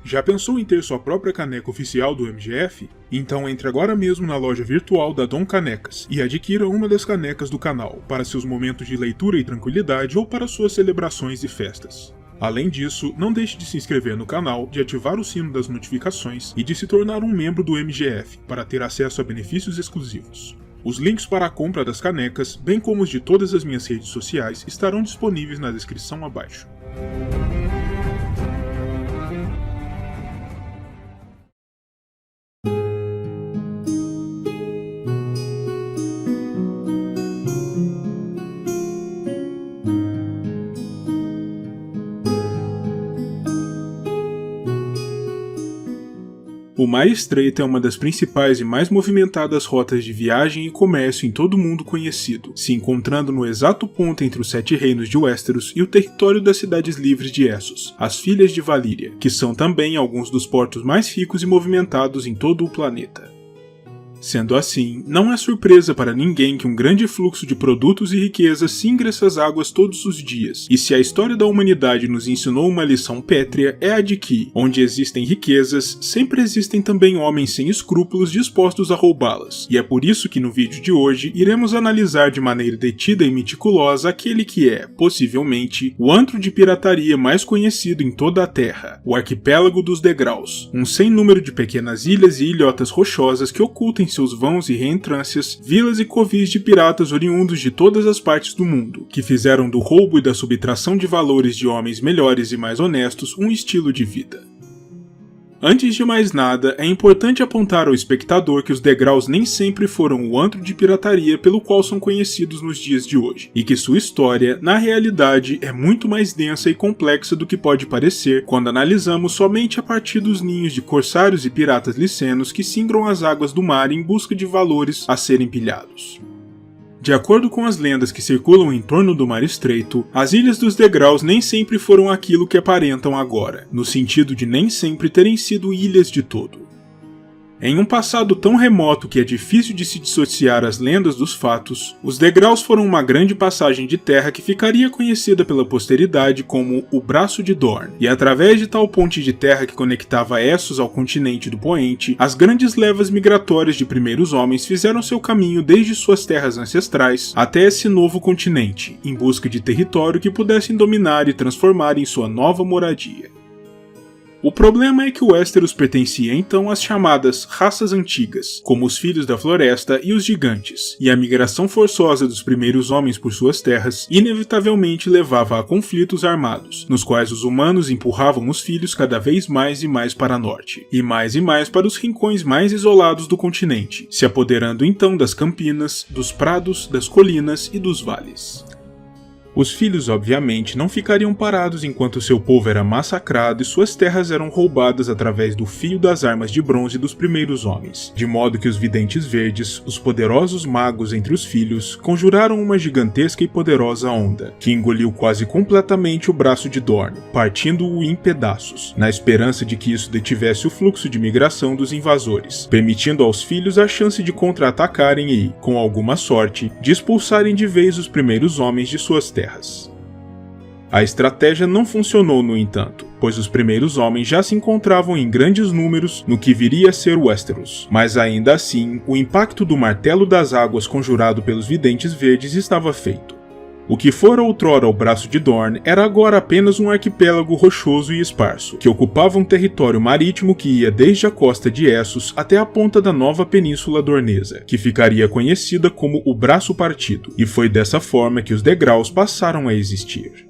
Já pensou em ter sua própria caneca oficial do MGF? Então entre agora mesmo na loja virtual da Dom Canecas e adquira uma das canecas do canal para seus momentos de leitura e tranquilidade ou para suas celebrações e festas. Além disso, não deixe de se inscrever no canal, de ativar o sino das notificações e de se tornar um membro do MGF para ter acesso a benefícios exclusivos. Os links para a compra das canecas, bem como os de todas as minhas redes sociais, estarão disponíveis na descrição abaixo. O Mar Estreito é uma das principais e mais movimentadas rotas de viagem e comércio em todo o mundo conhecido, se encontrando no exato ponto entre os 7 reinos de Westeros e o território das cidades livres de Essos, as Filhas de Valíria, que são também alguns dos portos mais ricos e movimentados em todo o planeta. Sendo assim, não é surpresa para ninguém que um grande fluxo de produtos e riquezas singra essas águas todos os dias, e se a história da humanidade nos ensinou uma lição pétrea, é a de que, onde existem riquezas, sempre existem também homens sem escrúpulos dispostos a roubá-las, e é por isso que no vídeo de hoje iremos analisar de maneira detida e meticulosa aquele que é, possivelmente, o antro de pirataria mais conhecido em toda a Terra, o Arquipélago dos Degraus, um sem número de pequenas ilhas e ilhotas rochosas que ocultam em seus vãos e reentrâncias, vilas e covis de piratas oriundos de todas as partes do mundo, que fizeram do roubo e da subtração de valores de homens melhores e mais honestos um estilo de vida. Antes de mais nada, é importante apontar ao espectador que os degraus nem sempre foram o antro de pirataria pelo qual são conhecidos nos dias de hoje, e que sua história, na realidade, é muito mais densa e complexa do que pode parecer quando analisamos somente a partir dos ninhos de corsários e piratas licenos que singram as águas do mar em busca de valores a serem pilhados. De acordo com as lendas que circulam em torno do Mar Estreito, as Ilhas dos Degraus nem sempre foram aquilo que aparentam agora, no sentido de nem sempre terem sido ilhas de todo. Em um passado tão remoto que é difícil de se dissociar as lendas dos fatos, os degraus foram uma grande passagem de terra que ficaria conhecida pela posteridade como o Braço de Dorne, e através de tal ponte de terra que conectava Essos ao continente do Poente, as grandes levas migratórias de primeiros homens fizeram seu caminho desde suas terras ancestrais até esse novo continente, em busca de território que pudessem dominar e transformar em sua nova moradia. O problema é que Westeros pertencia então às chamadas raças antigas, como os Filhos da Floresta e os Gigantes, e a migração forçosa dos primeiros homens por suas terras inevitavelmente levava a conflitos armados, nos quais os humanos empurravam os filhos cada vez mais e mais para norte, e mais para os rincões mais isolados do continente, se apoderando então das campinas, dos prados, das colinas e dos vales. Os filhos, obviamente, não ficariam parados enquanto seu povo era massacrado e suas terras eram roubadas através do fio das armas de bronze dos primeiros homens, de modo que os Videntes Verdes, os poderosos magos entre os filhos, conjuraram uma gigantesca e poderosa onda, que engoliu quase completamente o Braço de Dorne, partindo-o em pedaços, na esperança de que isso detivesse o fluxo de migração dos invasores, permitindo aos filhos a chance de contra-atacarem e, com alguma sorte, de expulsarem de vez os primeiros homens de suas terras. A estratégia não funcionou, no entanto, pois os primeiros homens já se encontravam em grandes números no que viria a ser Westeros, mas ainda assim, o impacto do Martelo das Águas conjurado pelos Videntes Verdes estava feito. O que fora outrora o Braço de Dorne era agora apenas um arquipélago rochoso e esparso, que ocupava um território marítimo que ia desde a costa de Essos até a ponta da nova Península Dornesa, que ficaria conhecida como o Braço Partido, e foi dessa forma que os degraus passaram a existir.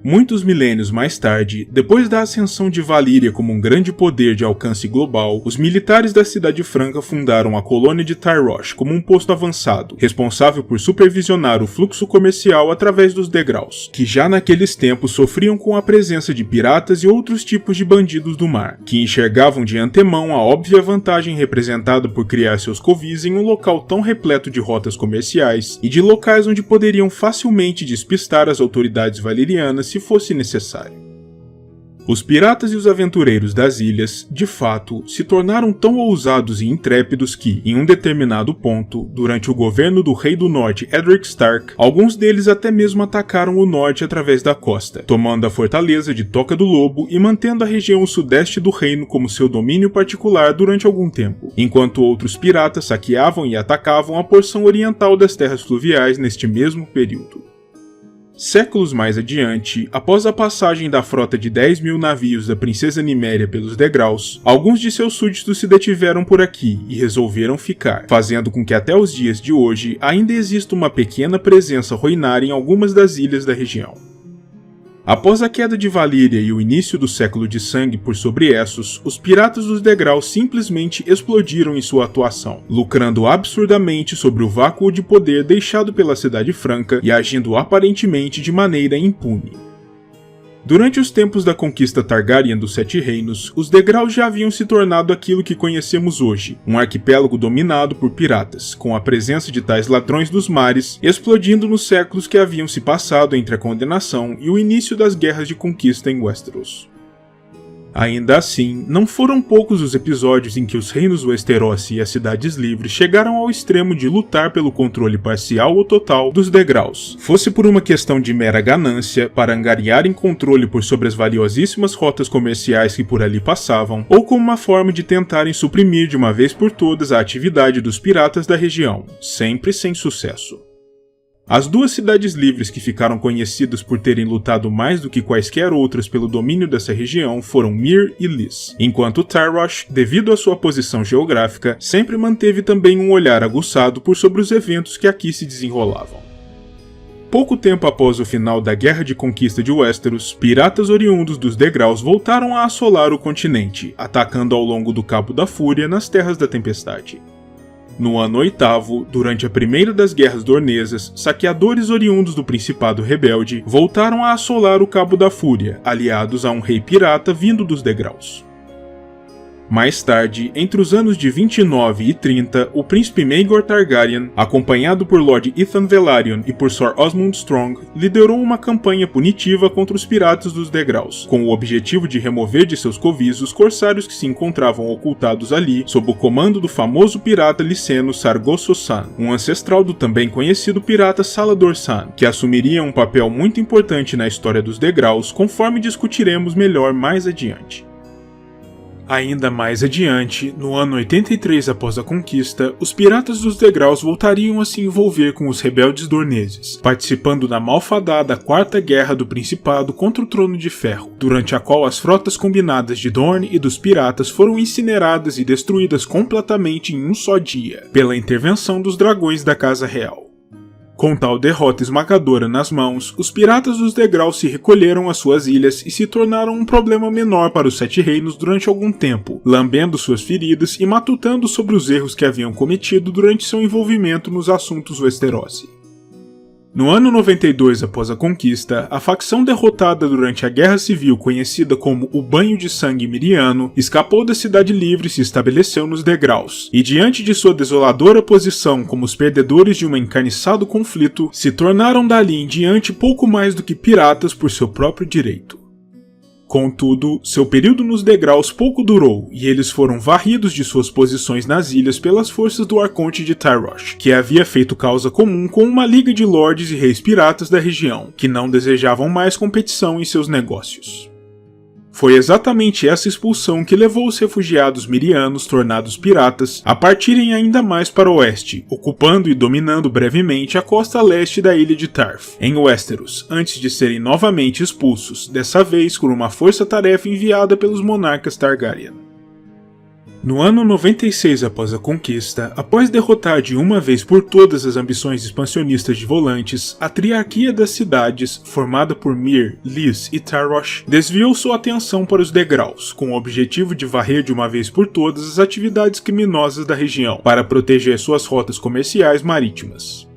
Muitos milênios mais tarde, depois da ascensão de Valíria como um grande poder de alcance global, os militares da Cidade Franca fundaram a colônia de Tyrosh como um posto avançado, responsável por supervisionar o fluxo comercial através dos degraus, que já naqueles tempos sofriam com a presença de piratas e outros tipos de bandidos do mar, que enxergavam de antemão a óbvia vantagem representada por criar seus covis em um local tão repleto de rotas comerciais e de locais onde poderiam facilmente despistar as autoridades valirianas se fosse necessário. Os piratas e os aventureiros das ilhas, de fato, se tornaram tão ousados e intrépidos que, em um determinado ponto, durante o governo do rei do norte Edric Stark, alguns deles até mesmo atacaram o norte através da costa, tomando a fortaleza de Toca do Lobo e mantendo a região sudeste do reino como seu domínio particular durante algum tempo, enquanto outros piratas saqueavam e atacavam a porção oriental das terras fluviais neste mesmo período. Séculos mais adiante, após a passagem da frota de 10.000 navios da princesa Niméria pelos degraus, alguns de seus súditos se detiveram por aqui e resolveram ficar, fazendo com que até os dias de hoje ainda exista uma pequena presença ruinária em algumas das ilhas da região. Após a queda de Valíria e o início do Século de Sangue por sobre Essos, os Piratas dos Degraus simplesmente explodiram em sua atuação, lucrando absurdamente sobre o vácuo de poder deixado pela Cidade Franca e agindo aparentemente de maneira impune. Durante os tempos da conquista Targaryen dos Sete Reinos, os Degraus já haviam se tornado aquilo que conhecemos hoje, um arquipélago dominado por piratas, com a presença de tais ladrões dos mares, explodindo nos séculos que haviam se passado entre a condenação e o início das guerras de conquista em Westeros. Ainda assim, não foram poucos os episódios em que os reinos Westerosi e as Cidades Livres chegaram ao extremo de lutar pelo controle parcial ou total dos degraus, fosse por uma questão de mera ganância, para angariarem controle por sobre as valiosíssimas rotas comerciais que por ali passavam, ou como uma forma de tentarem suprimir de uma vez por todas a atividade dos piratas da região, sempre sem sucesso. As duas cidades livres que ficaram conhecidas por terem lutado mais do que quaisquer outras pelo domínio dessa região foram Myr e Lys, enquanto Tyrosh, devido à sua posição geográfica, sempre manteve também um olhar aguçado por sobre os eventos que aqui se desenrolavam. Pouco tempo após o final da Guerra de Conquista de Westeros, piratas oriundos dos degraus voltaram a assolar o continente, atacando ao longo do Cabo da Fúria nas Terras da Tempestade. No ano 8º, durante a primeira das Guerras Dornesas, saqueadores oriundos do Principado Rebelde voltaram a assolar o Cabo da Fúria, aliados a um rei pirata vindo dos degraus. Mais tarde, entre os anos de 29 e 30, o príncipe Maegor Targaryen, acompanhado por Lord Ethan Velaryon e por Sir Osmund Strong, liderou uma campanha punitiva contra os piratas dos degraus, com o objetivo de remover de seus covis os corsários que se encontravam ocultados ali, sob o comando do famoso pirata liceno Sargosso San, um ancestral do também conhecido pirata Salador San, que assumiria um papel muito importante na história dos degraus, conforme discutiremos melhor mais adiante. Ainda mais adiante, no ano 83 após a conquista, os piratas dos degraus voltariam a se envolver com os rebeldes dorneses, participando da malfadada Quarta Guerra do Principado contra o Trono de Ferro, durante a qual as frotas combinadas de Dorne e dos piratas foram incineradas e destruídas completamente em um só dia, pela intervenção dos dragões da Casa Real. Com tal derrota esmagadora nas mãos, os piratas dos degraus se recolheram às suas ilhas e se tornaram um problema menor para os Sete Reinos durante algum tempo, lambendo suas feridas e matutando sobre os erros que haviam cometido durante seu envolvimento nos assuntos Westerosi. No ano 92 após a conquista, a facção derrotada durante a Guerra Civil conhecida como o Banho de Sangue Miriano escapou da Cidade Livre e se estabeleceu nos degraus, e diante de sua desoladora posição como os perdedores de um encarniçado conflito, se tornaram dali em diante pouco mais do que piratas por seu próprio direito. Contudo, seu período nos degraus pouco durou, e eles foram varridos de suas posições nas ilhas pelas forças do Arconte de Tyrosh, que havia feito causa comum com uma liga de lordes e reis piratas da região, que não desejavam mais competição em seus negócios. Foi exatamente essa expulsão que levou os refugiados mirianos tornados piratas a partirem ainda mais para o oeste, ocupando e dominando brevemente a costa leste da ilha de Tarth, em Westeros, antes de serem novamente expulsos, dessa vez por uma força-tarefa enviada pelos monarcas Targaryen. No ano 96 após a conquista, após derrotar de uma vez por todas as ambições expansionistas de Volantes, a Triarquia das Cidades, formada por Myr, Lys e Tyrosh, desviou sua atenção para os degraus, com o objetivo de varrer de uma vez por todas as atividades criminosas da região, para proteger suas rotas comerciais marítimas.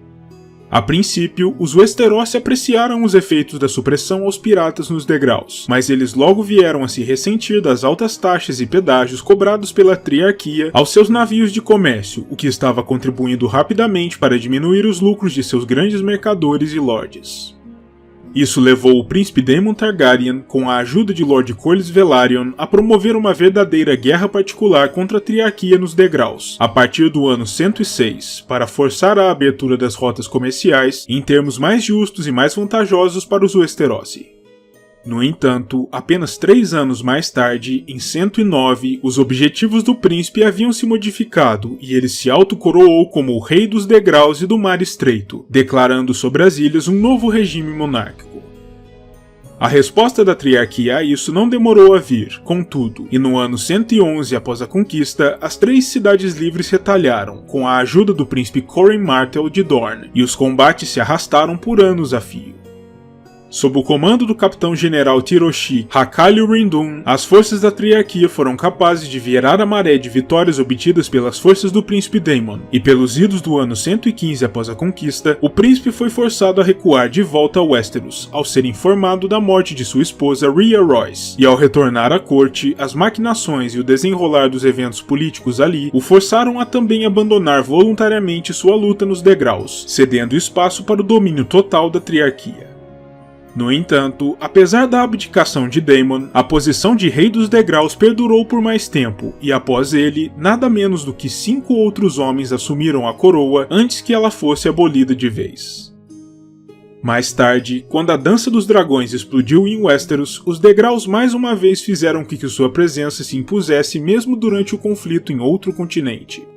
A princípio, os Westerosi apreciaram os efeitos da supressão aos piratas nos degraus, mas eles logo vieram a se ressentir das altas taxas e pedágios cobrados pela Triarquia aos seus navios de comércio, o que estava contribuindo rapidamente para diminuir os lucros de seus grandes mercadores e lordes. Isso levou o príncipe Daemon Targaryen, com a ajuda de Lord Corlys Velaryon, a promover uma verdadeira guerra particular contra a Triarquia nos degraus, a partir do ano 106, para forçar a abertura das rotas comerciais em termos mais justos e mais vantajosos para os Westerosi. No entanto, apenas 3 anos mais tarde, em 109, os objetivos do príncipe haviam se modificado e ele se autocoroou como o Rei dos Degraus e do Mar Estreito, declarando sobre as ilhas um novo regime monárquico. A resposta da Triarquia a isso não demorou a vir, contudo, e no ano 111 após a conquista, as 3 cidades livres retalharam, com a ajuda do príncipe Corin Martell de Dorne, e os combates se arrastaram por anos a fio. Sob o comando do capitão-general Tiroshi Hakali Rindun, as forças da Triarquia foram capazes de virar a maré de vitórias obtidas pelas forças do príncipe Daemon, e pelos idos do ano 115 após a conquista, o príncipe foi forçado a recuar de volta a Westeros, ao ser informado da morte de sua esposa Rhea Royce, e ao retornar à corte, as maquinações e o desenrolar dos eventos políticos ali o forçaram a também abandonar voluntariamente sua luta nos degraus, cedendo espaço para o domínio total da Triarquia. No entanto, apesar da abdicação de Daemon, a posição de Rei dos Degraus perdurou por mais tempo, e após ele, nada menos do que 5 outros homens assumiram a coroa antes que ela fosse abolida de vez. Mais tarde, quando a Dança dos Dragões explodiu em Westeros, os Degraus mais uma vez fizeram com que sua presença se impusesse mesmo durante o conflito em outro continente.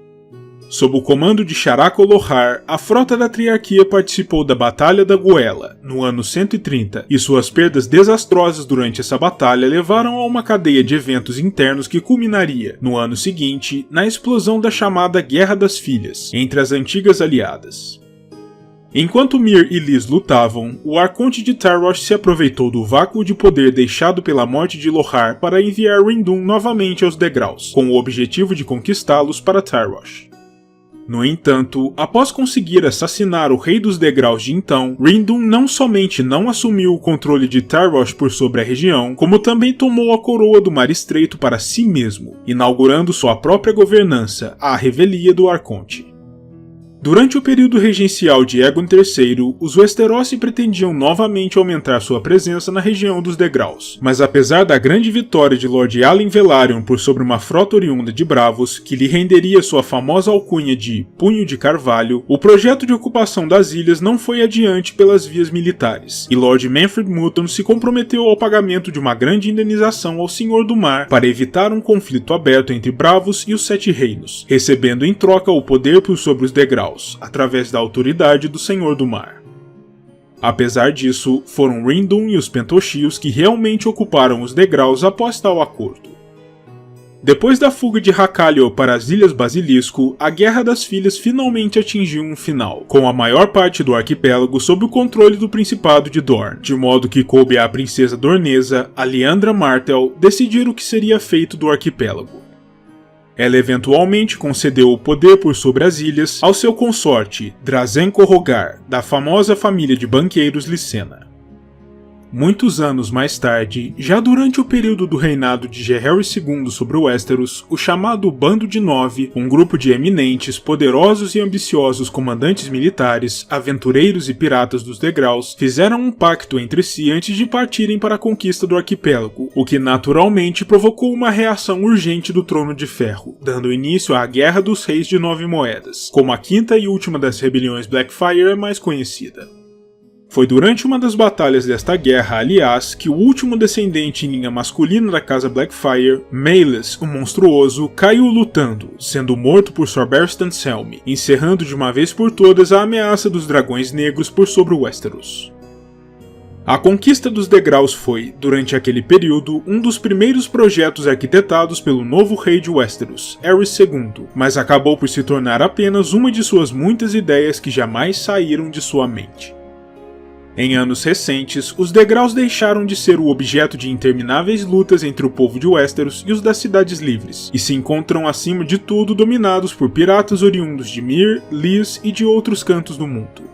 Sob o comando de Sharak Olohar, a frota da Triarquia participou da Batalha da Goela, no ano 130, e suas perdas desastrosas durante essa batalha levaram a uma cadeia de eventos internos que culminaria, no ano seguinte, na explosão da chamada Guerra das Filhas, entre as antigas aliadas. Enquanto Myr e Lys lutavam, o Arconte de Tarrosh se aproveitou do vácuo de poder deixado pela morte de Lohar para enviar Rindun novamente aos degraus, com o objetivo de conquistá-los para Tarrosh. No entanto, após conseguir assassinar o Rei dos Degraus de então, Rindun não somente não assumiu o controle de Tarrosh por sobre a região, como também tomou a coroa do Mar Estreito para si mesmo, inaugurando sua própria governança, a Revelia do Arconte. Durante o período regencial de Aegon III, os Westerosi pretendiam novamente aumentar sua presença na região dos degraus, mas apesar da grande vitória de Lord Alyn Velaryon por sobre uma frota oriunda de Bravos, que lhe renderia sua famosa alcunha de Punho de Carvalho, o projeto de ocupação das ilhas não foi adiante pelas vias militares, e Lord Manfred Mutton se comprometeu ao pagamento de uma grande indenização ao Senhor do Mar para evitar um conflito aberto entre Bravos e os Sete Reinos, recebendo em troca o poder por sobre os degraus, através da autoridade do Senhor do Mar. Apesar disso, foram Rindun e os Pentoshios que realmente ocuparam os degraus após tal acordo. Depois da fuga de Hakalior para as Ilhas Basilisco, a Guerra das Filhas finalmente atingiu um final, com a maior parte do arquipélago sob o controle do Principado de Dorne, de modo que coube à princesa dornesa, a Lyanna Martell, decidir o que seria feito do arquipélago. Ela eventualmente concedeu o poder por sobre as ilhas ao seu consorte, Drazenko Rogar, da famosa família de banqueiros Lycena. Muitos anos mais tarde, já durante o período do reinado de Jaehaerys II sobre Westeros, o chamado Bando de Nove, um grupo de eminentes, poderosos e ambiciosos comandantes militares, aventureiros e piratas dos degraus, fizeram um pacto entre si antes de partirem para a conquista do arquipélago, o que naturalmente provocou uma reação urgente do Trono de Ferro, dando início à Guerra dos Reis de Nove Moedas, como a quinta e última das rebeliões Blackfyre é mais conhecida. Foi durante uma das batalhas desta guerra, aliás, que o último descendente em linha masculina da casa Blackfyre, Maelys, o Monstruoso, caiu lutando, sendo morto por Sir Barristan Selmy, encerrando de uma vez por todas a ameaça dos dragões negros por sobre Westeros. A conquista dos degraus foi, durante aquele período, um dos primeiros projetos arquitetados pelo novo rei de Westeros, Aerys II, mas acabou por se tornar apenas uma de suas muitas ideias que jamais saíram de sua mente. Em anos recentes, os degraus deixaram de ser o objeto de intermináveis lutas entre o povo de Westeros e os das Cidades Livres, e se encontram acima de tudo dominados por piratas oriundos de Myr, Lys e de outros cantos do mundo.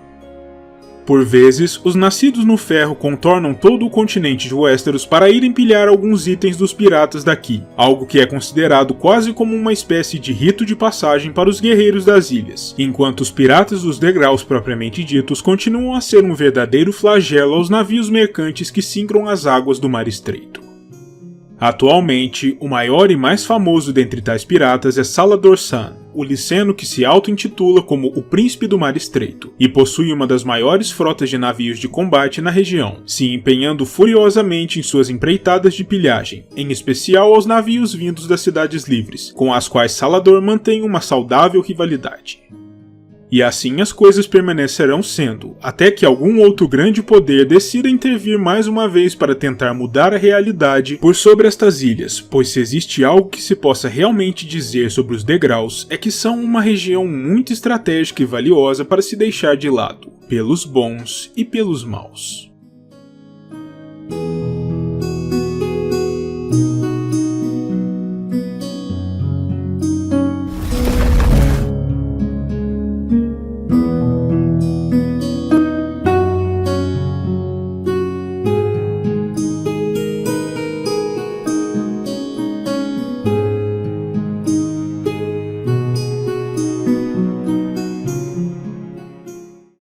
Por vezes, os nascidos no ferro contornam todo o continente de Westeros para irem pilhar alguns itens dos piratas daqui, algo que é considerado quase como uma espécie de rito de passagem para os guerreiros das ilhas, enquanto os piratas dos degraus propriamente ditos continuam a ser um verdadeiro flagelo aos navios mercantes que singram as águas do Mar Estreito. Atualmente, o maior e mais famoso dentre tais piratas é Salladhor Saan, o Liceno que se auto-intitula como o Príncipe do Mar Estreito, e possui uma das maiores frotas de navios de combate na região, se empenhando furiosamente em suas empreitadas de pilhagem, em especial aos navios vindos das Cidades Livres, com as quais Salladhor mantém uma saudável rivalidade. E assim as coisas permanecerão sendo, até que algum outro grande poder decida intervir mais uma vez para tentar mudar a realidade por sobre estas ilhas, pois se existe algo que se possa realmente dizer sobre os degraus é que são uma região muito estratégica e valiosa para se deixar de lado, pelos bons e pelos maus.